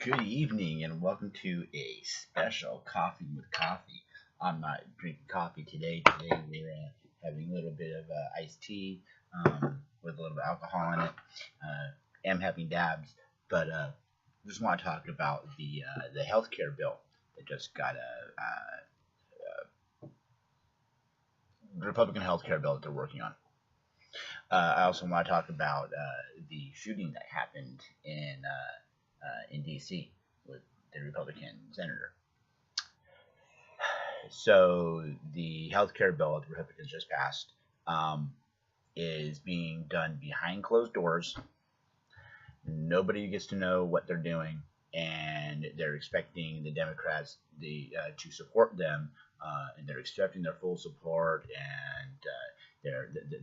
Good evening and welcome to a special Coffee with Coffee. I'm not drinking coffee today. Today we're having a little bit of iced tea with a little bit of alcohol in it. Am having dabs, but just want to talk about the healthcare bill that just got the Republican healthcare bill that they're working on. I also want to talk about the shooting that happened in D.C. with the Republican senator. So the healthcare bill that the Republicans just passed is being done behind closed doors. Nobody gets to know what they're doing, and they're expecting the Democrats to support them, and they're expecting their full support, and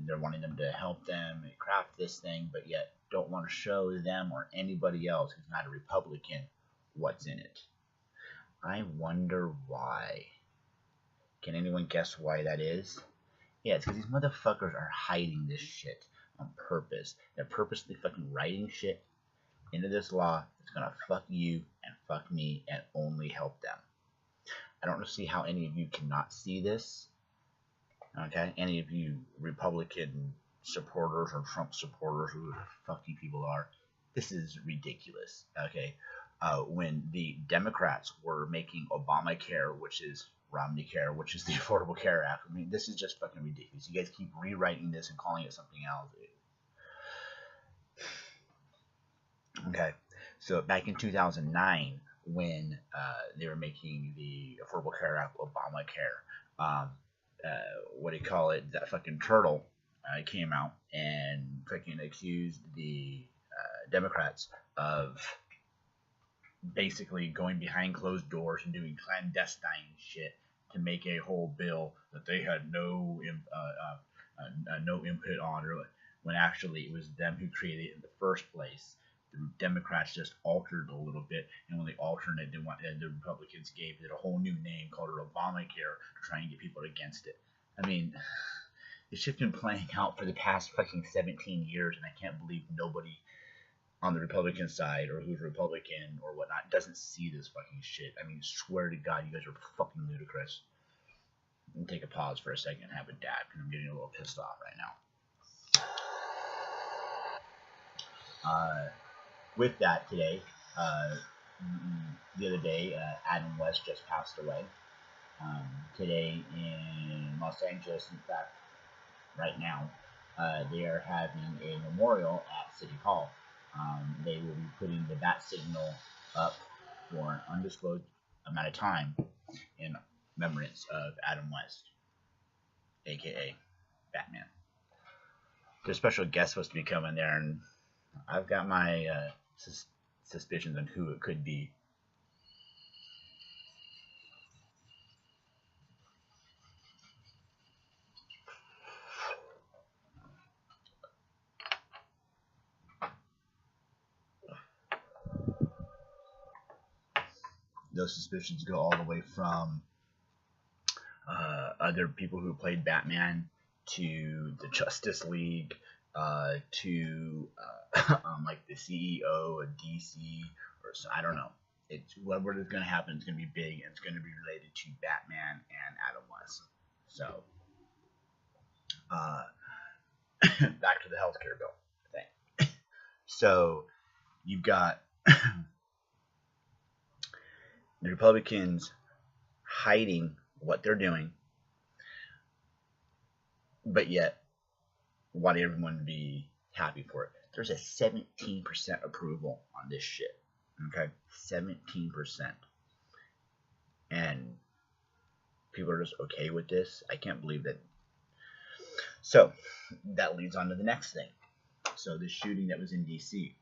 they're wanting them to help them craft this thing, but yet don't want to show them or anybody else who's not a Republican what's in it. I wonder why. Can anyone guess why that is? Yeah, it's because these motherfuckers are hiding this shit on purpose. They're purposely fucking writing shit into this law that's gonna fuck you and fuck me and only help them. I don't see how any of you cannot see this. Okay, any of you Republican supporters or Trump supporters, who the fuck you people are, this is ridiculous. Okay, when the Democrats were making Obamacare, which is Romney Care, which is the Affordable Care Act, I mean, this is just fucking ridiculous. You guys keep rewriting this and calling it something else. Okay, so back in 2009, when they were making the Affordable Care Act, Obamacare, what do you call it? That fucking turtle came out and freaking accused the Democrats of basically going behind closed doors and doing clandestine shit to make a whole bill that they had no input on, or when actually it was them who created it in the first place. The Democrats just altered a little bit, and when they altered it, the Republicans gave it a whole new name called it Obamacare to try and get people against it. I mean, it's just been playing out for the past fucking 17 years, and I can't believe nobody on the Republican side or who's Republican or whatnot doesn't see this fucking shit. I mean, swear to God, you guys are fucking ludicrous. Let me take a pause for a second and have a dab, because I'm getting a little pissed off right now. With that, today, the other day, Adam West just passed away. Today in Los Angeles, in fact, right now, they are having a memorial at City Hall. They will be putting the bat signal up for an undisclosed amount of time in remembrance of Adam West, aka Batman. There's a special guest supposed to be coming there, and I've got my suspicions on who it could be. Those suspicions go all the way from other people who played Batman to the Justice League to like the CEO of DC, or so, I don't know. It's whatever is going to happen. It's going to be big, and it's going to be related to Batman and Adam West. So back to the healthcare bill thing. So you've got the Republicans hiding what they're doing, but yet wanting everyone to be happy for it. There's a 17% approval on this shit. Okay, 17%, and people are just okay with this. I can't believe that. So that leads on to the next thing. So the shooting that was in D.C.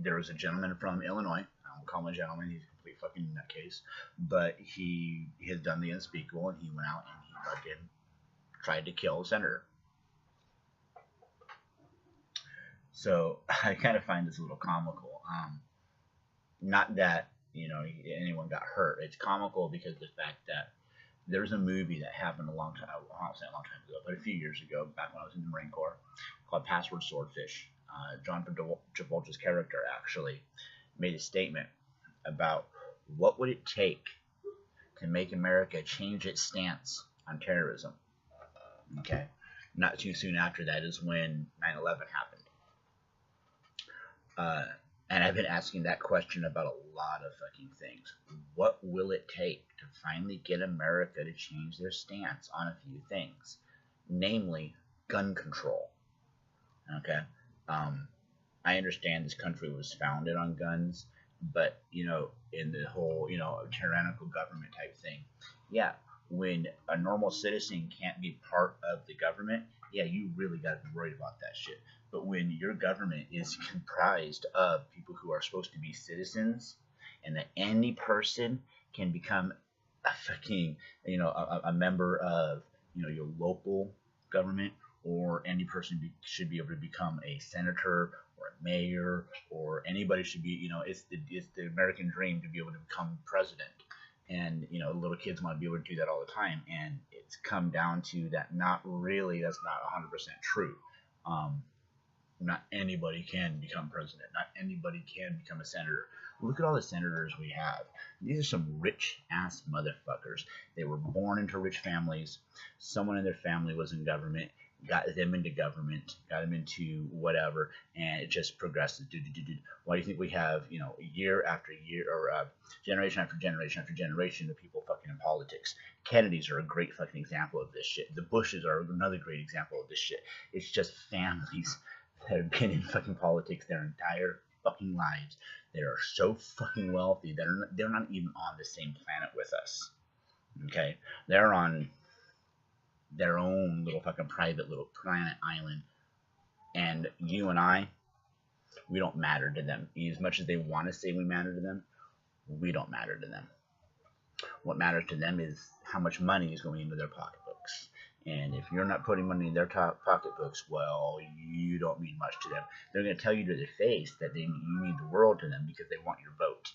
There was a gentleman from Illinois. I won't call him a gentleman. He's a complete fucking nutcase. But he has done the unspeakable, and he went out and he fucking tried to kill a senator. So I kind of find this a little comical. Not that anyone got hurt. It's comical because of the fact that there's a movie that happened a long time ago, but a few years ago, back when I was in the Marine Corps, called Password Swordfish. John Travolta's character actually made a statement about what would it take to make America change its stance on terrorism. Okay, not too soon after that is when 9/11 happened. And I've been asking that question about a lot of fucking things. What will it take to finally get America to change their stance on a few things, namely gun control? Okay. I understand this country was founded on guns, but in the whole tyrannical government type thing, yeah, when a normal citizen can't be part of the government, yeah, you really got to be worried about that shit. But when your government is comprised of people who are supposed to be citizens, and that any person can become a fucking a member of your local government, or any person should be able to become a senator or a mayor, or anybody should be, it's the American dream to be able to become president. And little kids want to be able to do that all the time, and it's come down to that. Not really, that's not 100% true. Not anybody can become president. Not anybody can become a senator. Look at all the senators we have. These are some rich ass motherfuckers. They were born into rich families. Someone in their family was in government, got them into government, got them into whatever, and it just progresses. Why do you think we have, year after year, or generation after generation after generation of people fucking in politics? Kennedys are a great fucking example of this shit. The Bushes are another great example of this shit. It's just families that have been in fucking politics their entire fucking lives. They are so fucking wealthy that they're not even on the same planet with us. Okay, they're on their own little fucking private little planet island, and you and I, we don't matter to them. As much as they want to say we matter to them, we don't matter to them. What matters to them is how much money is going into their pocketbooks. And if you're not putting money in their pocketbooks, well, you don't mean much to them. They're going to tell you to their face that you mean the world to them because they want your vote.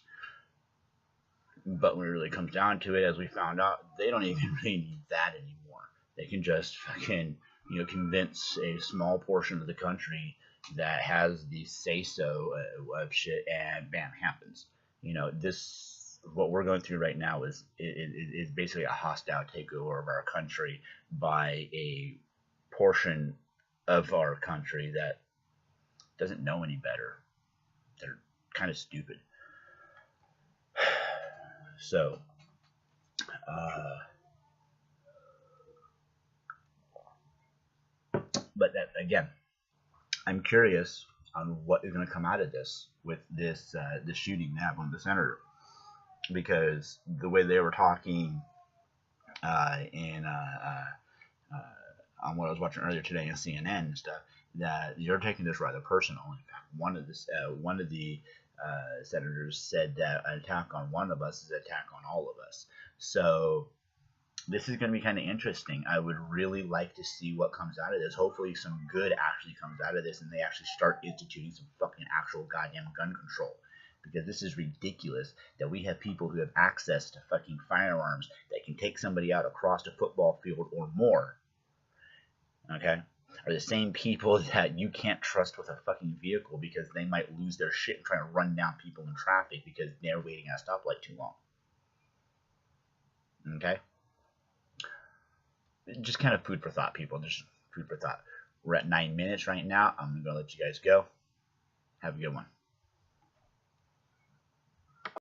But when it really comes down to it, as we found out, they don't even really need that anymore. They can just fucking, convince a small portion of the country that has the say-so of shit, and bam, happens. What we're going through right now is basically a hostile takeover of our country by a portion of our country that doesn't know any better. They're kind of stupid. So, but that, again, I'm curious on what is going to come out of this with this shooting that happened with the senator, because the way they were talking on what I was watching earlier today on CNN and stuff, that you're taking this rather personal. In fact, one of the senators said that an attack on one of us is an attack on all of us. So this is going to be kind of interesting. I would really like to see what comes out of this. Hopefully some good actually comes out of this, and they actually start instituting some fucking actual goddamn gun control. Because this is ridiculous that we have people who have access to fucking firearms that can take somebody out across a football field or more. Okay? Are the same people that you can't trust with a fucking vehicle because they might lose their shit and try to run down people in traffic because they're waiting at a stoplight too long. Okay? Just kind of food for thought, people. Just food for thought. We're at 9 minutes right now. I'm going to let you guys go. Have a good one.